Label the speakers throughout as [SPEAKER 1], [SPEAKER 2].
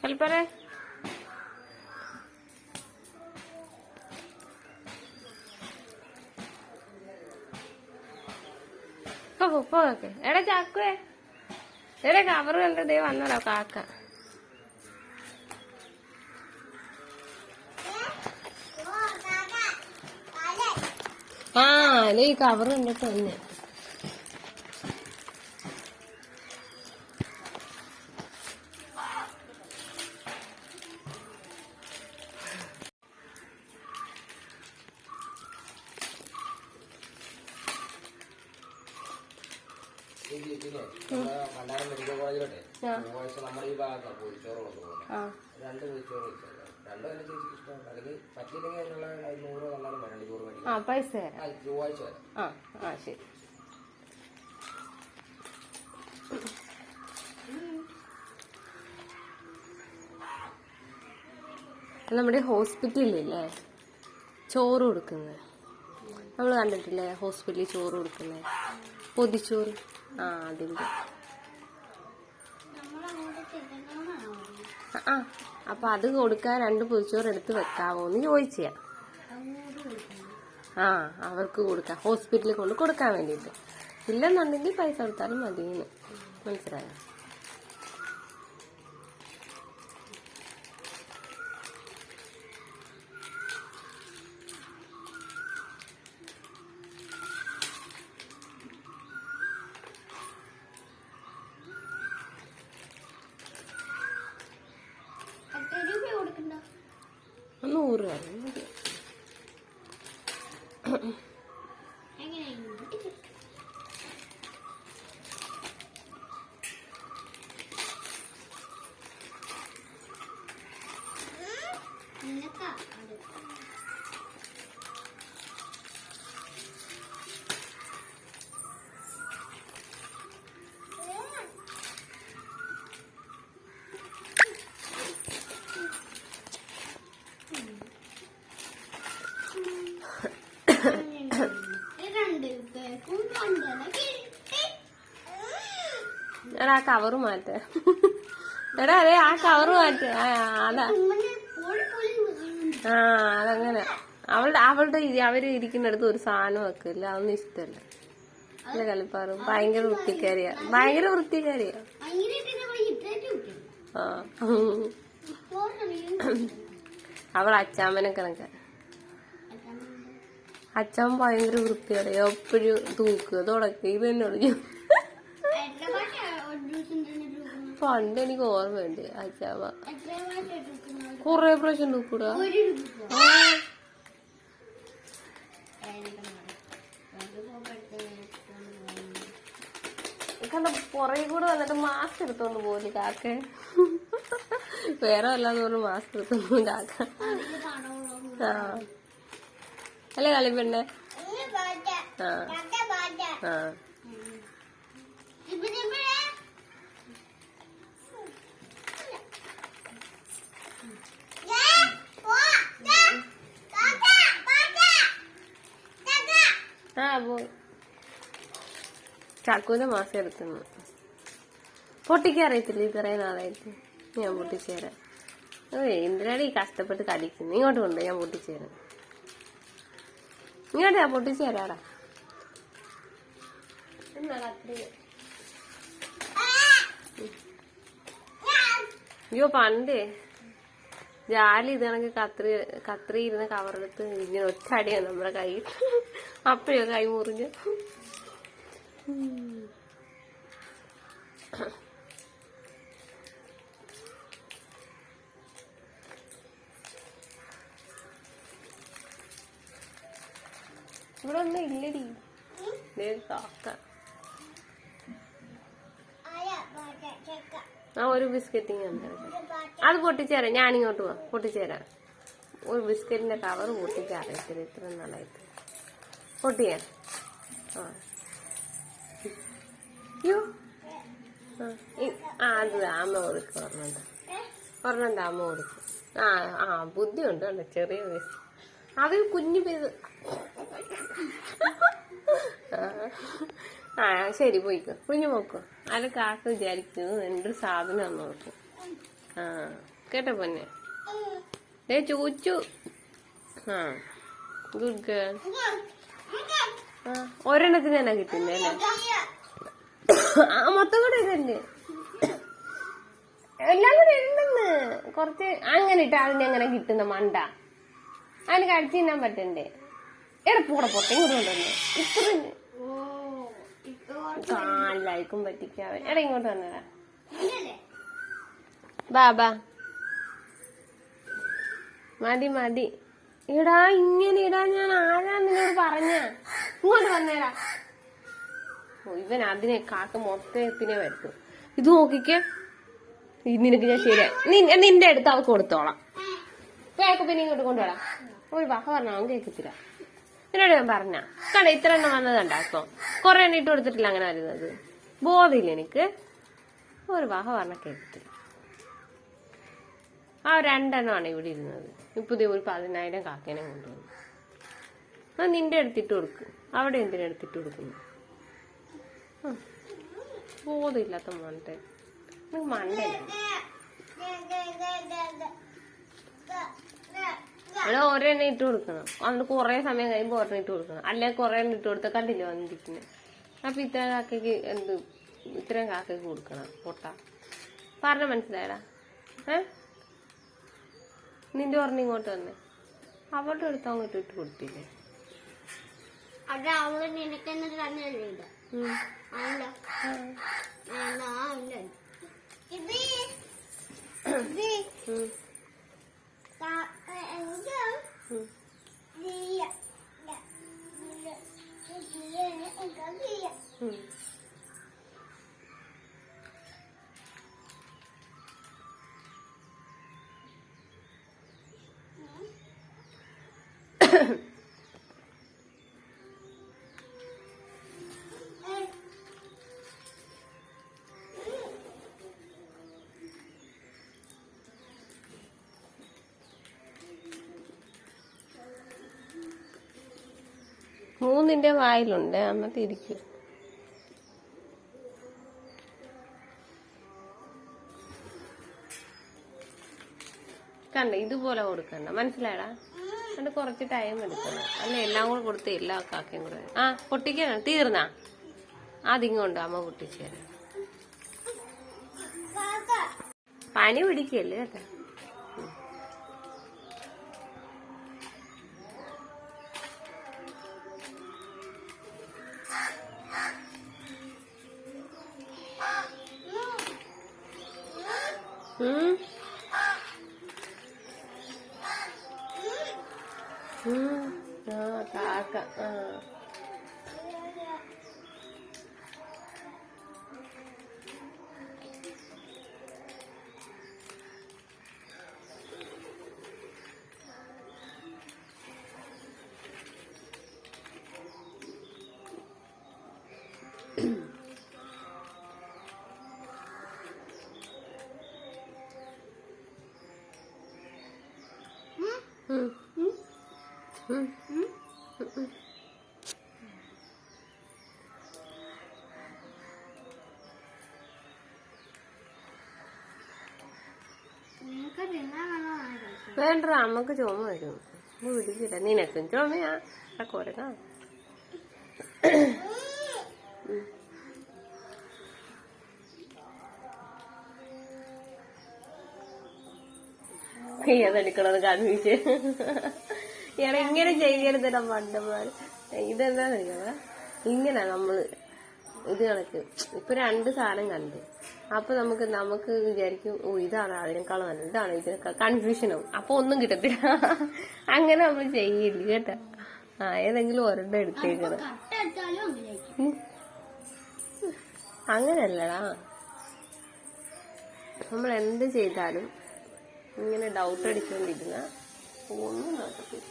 [SPEAKER 1] കൽപ്പറ പോക്കെ എടാ ചാക്കുവേ എടാ കവർ കണ്ടതേ വന്നല്ലോ കാക്ക. ആ അല്ലേ ഈ കവർ കണ്ടിട്ട് തന്നെ. പൈസ തരാം. ശരി. നമ്മുടെ ഹോസ്പിറ്റലിലല്ലേ ചോറ് കൊടുക്കുന്നത്, നമ്മൾ കണ്ടിട്ടില്ലേ ഹോസ്പിറ്റലിൽ ചോറ് കൊടുക്കുന്നത്, പൊതിച്ചോറ്. അതിന്റെ അപ്പൊ അത് കൊടുക്കാൻ 2 പൊതിച്ചോറ് എടുത്ത് വെക്കാവോന്ന് ചോദിച്ചാ. അവർക്ക് കൊടുക്കാം, ഹോസ്പിറ്റലിൽ കൊണ്ട് കൊടുക്കാൻ വേണ്ടിയിട്ട്. ഇല്ലെന്നുണ്ടെങ്കിൽ പൈസ കൊടുത്താലും മതിയെന്ന്. മനസ്സിലായോ? $100 മതി. എടാ കവറ് മാറ്റ. എടാ അതെ ആ കവറ് മാറ്റ. അതാ അതങ്ങനെ. അവളുടെ അവര് ഇരിക്കുന്നിടത്ത് ഒരു സാധനം വെക്കില്ല, അതൊന്നും ഇഷ്ടല്ല. അല്ല കളിപ്പാറ് ഭയങ്കര വൃത്തിക്കാരിയാ. അവൾ അച്ചാമ്മനെ കണക്ക. അച്ചാമ്മ ഭയങ്കര വൃത്തിയാണ്, എപ്പോഴും തൂക്കുക തുടക്കുക ഇത് തന്നെ ഉള്ളു. പണ്ട് എനിക്ക് ഓർമ്മയുണ്ട് അച്ചാമ്മ കൊറേ പ്രാവശ്യം തൂക്കൂടാ. കണ്ട പുറകെ കൂടെ വന്നിട്ട് മാസ്ക് എടുത്തോണ്ട് പോലും കാക്ക. വേറെ വല്ലാതെ പറഞ്ഞു മാസ്ക് എടുത്തോണ്ട് കാക്ക. അല്ലേ കളിപ്പെണ്ണെ? ചാക്കൂന്റെ മാസം എടുക്കുന്നു. പൊട്ടിക്കറിയത്തില്ല ഇത്രേ നാളായിട്ട്. ഞാൻ പൊട്ടിച്ചേരാം. എന്തിനാണ് ഈ കഷ്ടപ്പെട്ട് കടിക്കുന്നത്? ഇങ്ങോട്ട് കൊണ്ട് ഞാൻ പൊട്ടിച്ചേരാം. ഇങ്ങോട്ട് ഞാൻ പൊട്ടിച്ചേരാടാ. അയ്യോ പണ്ടേ ജാലി ഇത് കണക്ക് കത്രി ഇരുന്ന് കവറെടുത്ത് ഇങ്ങനെ ഒറ്റടിയാണ് നമ്മുടെ കൈ. അപ്പഴോ കൈ മുറിഞ്ഞു. ഇവിടെ ഒന്നും ഇല്ലടി കാക്ക. ഒരു ബിസ്ക്കറ്റ് അത് പൊട്ടിച്ചേരാം. ഞാനിങ്ങോട്ട് പോവാം, പൊട്ടിച്ചേരാം. ഒരു ബിസ്ക്കറ്റിന്റെ കവർ പൊട്ടിച്ചറിയത്തില്ല ഇത്ര നാളായിട്ട്. പൊട്ടിയാ അത് അമ്മ കൊടുക്കും. ഒരെണ്ണം അമ്മ കൊടുക്കും. ബുദ്ധിയുണ്ട് കണ്ടോ, ചെറിയ പീസ്. അത് കുഞ്ഞു പീസ്. ശരി പോയിക്കോ, കുഞ്ഞു പോക്കോ. അത് കാക്ക വിചാരിക്കുന്നു എൻ്റെ ഒരു സാധനം നോക്കും. കേട്ടോ പൊന്നെ. ചൂച്ചു. ആ ഗുഡ് ഗേൾ. ഒരെണ്ണത്തിന് തന്നെ കിട്ടുന്നേ അല്ലേ? മൊത്തം കൂടെ ഇതല്ലേ? എല്ലാം കൂടെ ഉണ്ടെന്ന് കുറച്ച് അങ്ങനെ ഇട്ട അതിന് എങ്ങനെ കിട്ടുന്ന മണ്ട. അതിന് കഴിച്ചു തിന്നാൻ പറ്റണ്ടേ? എടപ്പൂടെ പൊട്ടേ ഇങ്ങോട്ട് കൊണ്ടുവന്നേ. ഇത്ര കാലിലായിരിക്കും പറ്റിക്കാവൻ. എടാ ഇങ്ങോട്ട് വന്നടാ. ബാബാ മതി മതി. ഇടാ ഇങ്ങനെ ഇടാ. ഞാൻ ആരാ നിന്നോട് പറഞ്ഞ? ഇങ്ങോട്ട് വന്നേടാ. ഇവൻ അതിനെ കാക്ക മൊത്തത്തിനെ വരുത്തും. ഇത് നോക്കിക്കേ. നിനക്ക് ഞാൻ ശരിയാ. നിന്റെ അടുത്ത് അവർക്ക് കൊടുത്തോളാം. കേക്ക് പിന്നെ ഇങ്ങോട്ട് കൊണ്ടുവരാ. ഒരു വഹ പറഞ്ഞ അവൻ കേൾക്കത്തില്ല. എന്നോട് ഞാൻ പറഞ്ഞ കണ്ട ഇത്ര എണ്ണം വന്നത് ഉണ്ടാക്കോ? കുറെ എണ്ണം ഇട്ട് കൊടുത്തിട്ടില്ല അങ്ങനെ വരുന്നത്. ബോധമില്ല എനിക്ക്. ഒരു വഹ പറഞ്ഞ കേൾക്കത്തില്ല. ആ 2 എണ്ണമാണ് ഇവിടെ ഇരുന്നത്. പുതിയ ഒരു 10,000 കാക്കേനെ കൊണ്ടുവന്നു. അത് നിന്റെ എടുത്തിട്ട് കൊടുക്കും. അവിടെ എന്തിനാ എടുത്തിട്ട് കൊടുക്കുന്നു? ബോധമില്ലാത്ത മണ്ടേ. മണ്ടേ അവിടെ ഒരെണ്ണം ഇട്ട് കൊടുക്കണം. അതുകൊണ്ട് കുറെ സമയം കഴിയുമ്പോൾ ഒരെണ്ണം ഇട്ട് കൊടുക്കണം. അല്ലെങ്കിൽ കുറെ എണ്ണം ഇട്ട് കൊടുത്താൽ കണ്ടില്ല വന്നിരിക്കുന്നത്. അപ്പൊ ഇത്രയും കാക്കയ്ക്ക് ഇത്രയും കാക്കയ്ക്ക് കൊടുക്കണം. പൊട്ട പറഞ്ഞ മനസ്സിലായടാ? നിന്റെ ഓർമ്മ ഇങ്ങോട്ട് വന്നേ. അവളുടെ അടുത്ത് അങ്ങോട്ട് ഇട്ട് കൊടുത്തില്ലേ? മൂന്നിന്റെ വായിലുണ്ട്. അമ്മക്ക് ഇരിക്കും. കണ്ട ഇതുപോലെ കൊടുക്കണ്ട. മനസ്സിലായടാ? എന്നിട്ട് കുറച്ച് ടൈം എടുക്കണം. അല്ല എല്ലാം കൂടെ കൊടുത്ത് എല്ലാ കാക്കയും കൂടെ. ആ പൊട്ടിക്കണം. തീർന്നാ അതിങ്ങോണ്ട് അമ്മ പൊട്ടിച്ചു തരാം. പനി പിടിക്കല്ലേ കേട്ടോ. കാക്ക വേണ്ട. അമ്മക്ക് ചുമ വരും. പിടിക്കില്ല. നിനക്കും ചുമയാ കൊരങ്ങ. അതടിക്കണത് കൺഫ്യൂഷൻ. ഇയാളെ ഇങ്ങനെ ചെയ്യരുതടാ മണ്ടന്മാര്. ഇതെന്താന്നറിയാ? ഇങ്ങനെ നമ്മള് ഇത് കണക്ക് ഇപ്പൊ 2 സാധനം കണ്ട്. അപ്പൊ നമുക്ക് വിചാരിക്കും ഓ ഇതാണ് അതിനേക്കാളും നല്ലത്, ഇതാണ് ഇതിനേക്കാൾ കൺഫ്യൂഷനാവും. അപ്പൊ ഒന്നും കിട്ടത്തില്ല. അങ്ങനെ നമ്മൾ ചെയ്യില്ല കേട്ടാ. ഏതെങ്കിലും ഒരെണ്ണം എടുത്തേക്കണം. അങ്ങനെയല്ലടാ, നമ്മൾ എന്ത് ചെയ്താലും ഇങ്ങനെ ഡൗട്ട് അടിച്ചുകൊണ്ടിരുന്ന ഒന്നും നടക്കത്തില്ല.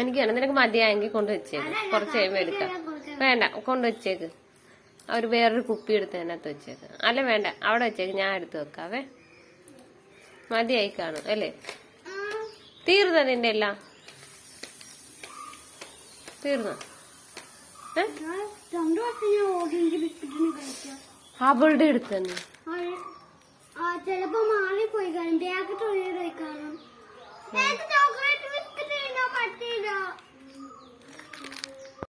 [SPEAKER 1] എനിക്കാണ്. നിനക്ക് മതിയായെങ്കിൽ കൊണ്ടുവച്ചേക്ക്. കുറച്ച് കഴിയുമ്പോ എടുക്കാം. വേണ്ട, കൊണ്ടുവച്ചേക്ക്. അവർ വേറൊരു കുപ്പി എടുത്ത് അതിനകത്ത് വെച്ചേക്ക്. അല്ല വേണ്ട, അവിടെ വെച്ചേക്ക്. ഞാൻ എടുത്ത് വെക്കാവേ. മതിയായി കാണും അല്ലേ? തീർന്ന നിന്റെ എല്ലാം തീർന്ന അവളുടെ അടുത്ത് തന്നെ
[SPEAKER 2] ചിലപ്പോ മാറിപ്പോയി കാണും. ബാഗ് ചോക്ലേറ്റ് ബിസ്ക്കറ്റ് പറ്റിയില്ല.